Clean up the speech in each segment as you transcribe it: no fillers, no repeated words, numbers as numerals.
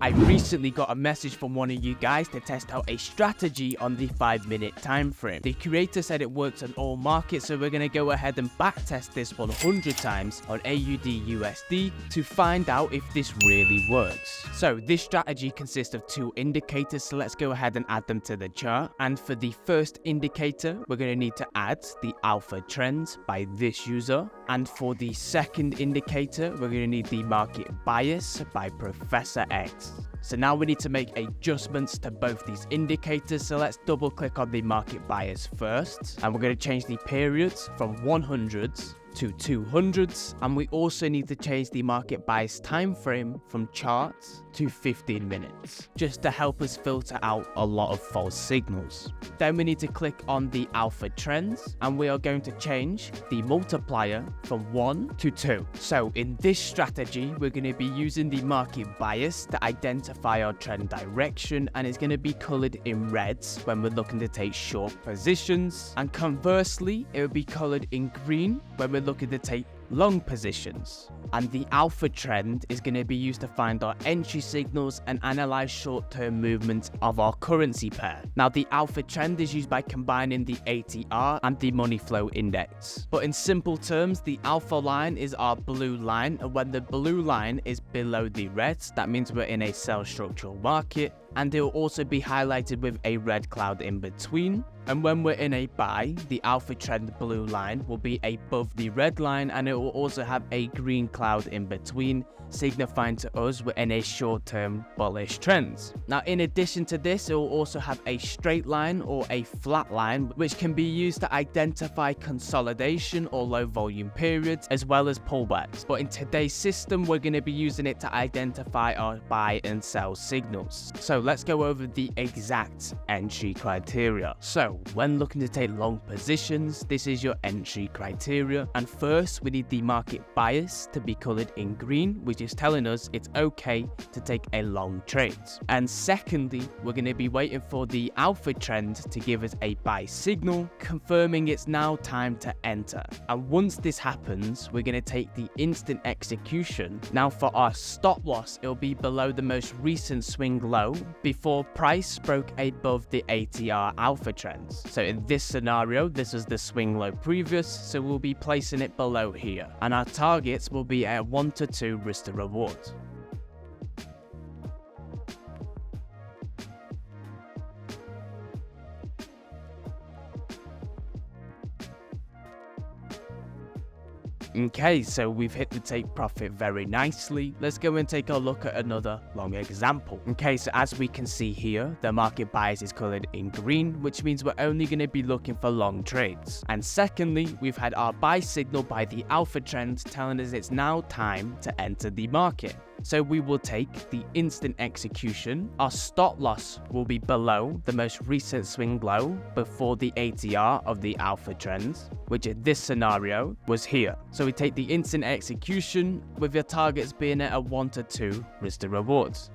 I recently got a message from one of you guys to test out a strategy on the 5-minute time frame. The creator said it works on all markets, so we're going to go ahead and backtest this 100 times on AUD USD to find out if this really works. So this strategy consists of 2 indicators, so let's go ahead and add them to the chart. And for the first indicator, we're going to need to add the alpha trend by this user. And for the second indicator, we're going to need the market bias by Professor X. So now we need to make adjustments to both these indicators. So let's double click on the market bias first. And we're going to change the periods from 100s to 200s, and we also need to change the market bias time frame from charts to 15 minutes, just to help us filter out a lot of false signals. Then we need to click on the alpha trends, and we are going to change the multiplier from 1 to 2. So in this strategy, we're going to be using the market bias to identify our trend direction, and it's going to be colored in reds when we're looking to take short positions, and conversely, it will be colored in green when we're looking to take long positions. And the alpha trend is going to be used to find our entry signals and analyze short-term movements of our currency pair. Now the alpha trend is used by combining the ATR and the money flow index. But in simple terms, the alpha line is our blue line, and when the blue line is below the red, that means we're in a sell structural market, and it will also be highlighted with a red cloud in between. And when we're in a buy, the alpha trend blue line will be above the red line, and it will also have a green cloud in between, signifying to us we're in a short-term bullish trend. Now in addition to this, it will also have a straight line or a flat line, which can be used to identify consolidation or low volume periods, as well as pullbacks. But in today's system, we're going to be using it to identify our buy and sell signals. So let's go over the exact entry criteria. So when looking to take long positions, this is your entry criteria. And first, we need the market bias to be colored in green, which is telling us it's okay to take a long trade. And secondly, we're going to be waiting for the alpha trend to give us a buy signal, confirming it's now time to enter. And once this happens, we're going to take the instant execution. Now for our stop loss, it'll be below the most recent swing low before price broke above the ATR alpha trends. So in this scenario, this is the swing low previous, so we'll be placing it below here. And our targets will be at 1 to 2 risk to reward. Okay, so we've hit the take profit very nicely. Let's go and take a look at another long example. Okay, so as we can see here, the market bias is colored in green, which means we're only going to be looking for long trades. And secondly, we've had our buy signal by the alpha trend telling us it's now time to enter the market. So we will take the instant execution. Our stop loss will be below the most recent swing low before the ATR of the alpha trends, which in this scenario was here. So we take the instant execution with your targets being at a 1 to 2 risk to rewards.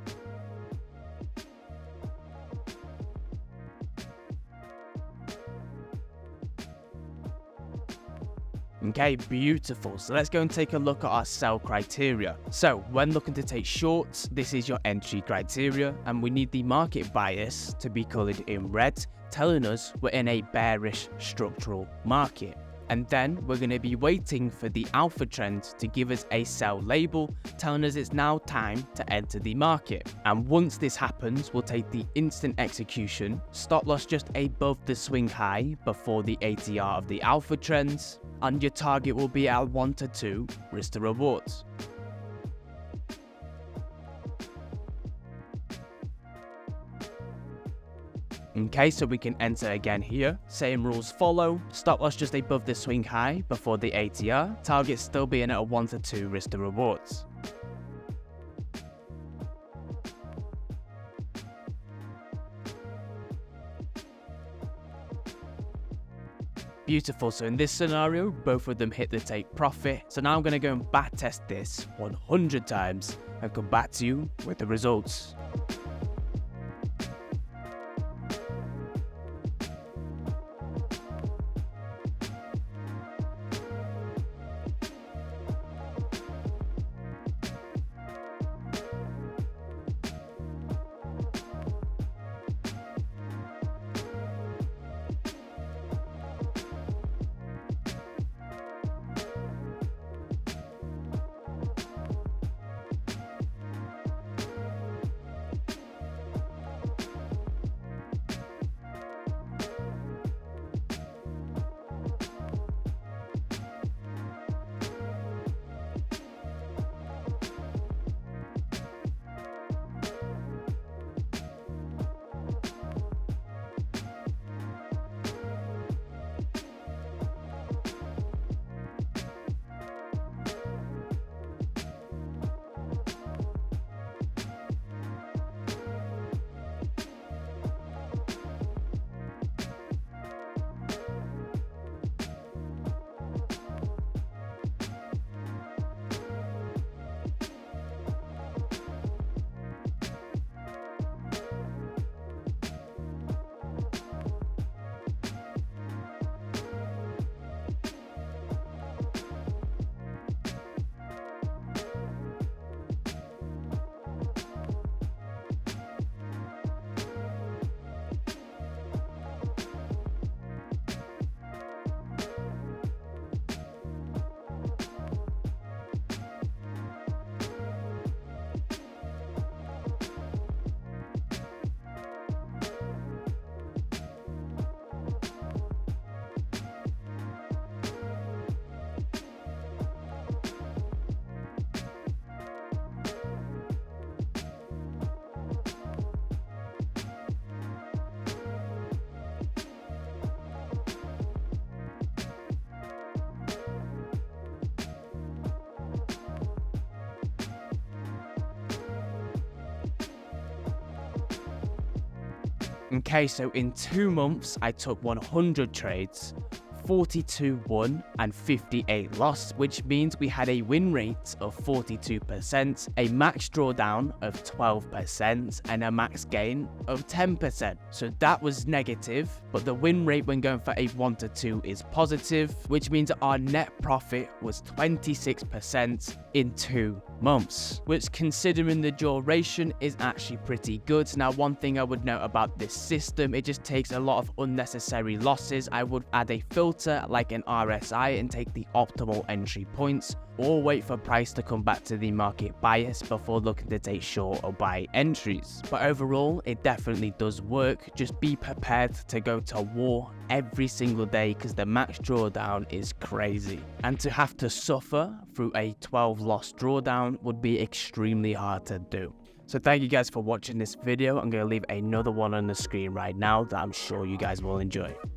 Okay, beautiful. So let's go and take a look at our sell criteria. So when looking to take shorts, this is your entry criteria, and we need the market bias to be colored in red, telling us we're in a bearish structural market. And then we're going to be waiting for the alpha trend to give us a sell label, telling us it's now time to enter the market. And once this happens, we'll take the instant execution, stop loss just above the swing high before the ATR of the alpha trends, and your target will be at 1 to 2 risk to rewards. Okay, so we can enter again here. Same rules follow. Stop loss just above the swing high before the ATR. Target still being at a 1 to 2 risk to rewards. Beautiful. So in this scenario, both of them hit the take profit. So now I'm going to go and backtest this 100 times and come back to you with the results. Okay, so in 2 months, I took 100 trades, 42 won and 58 lost, which means we had a win rate of 42%, a max drawdown of 12%, and a max gain of 10%. So that was negative, but the win rate when going for a 1 to 2 is positive, which means our net profit was 26% in 2 months, which considering the duration is actually pretty good. Now, one thing I would note about this system, it just takes a lot of unnecessary losses. I would add a filter like an RSI and take the optimal entry points, or wait for price to come back to the market bias before looking to take short or buy entries. But overall, it definitely does work. Just be prepared to go to war every single day because the max drawdown is crazy. And to have to suffer through a 12 loss drawdown would be extremely hard to do. So thank you guys for watching this video. I'm going to leave another one on the screen right now that I'm sure you guys will enjoy.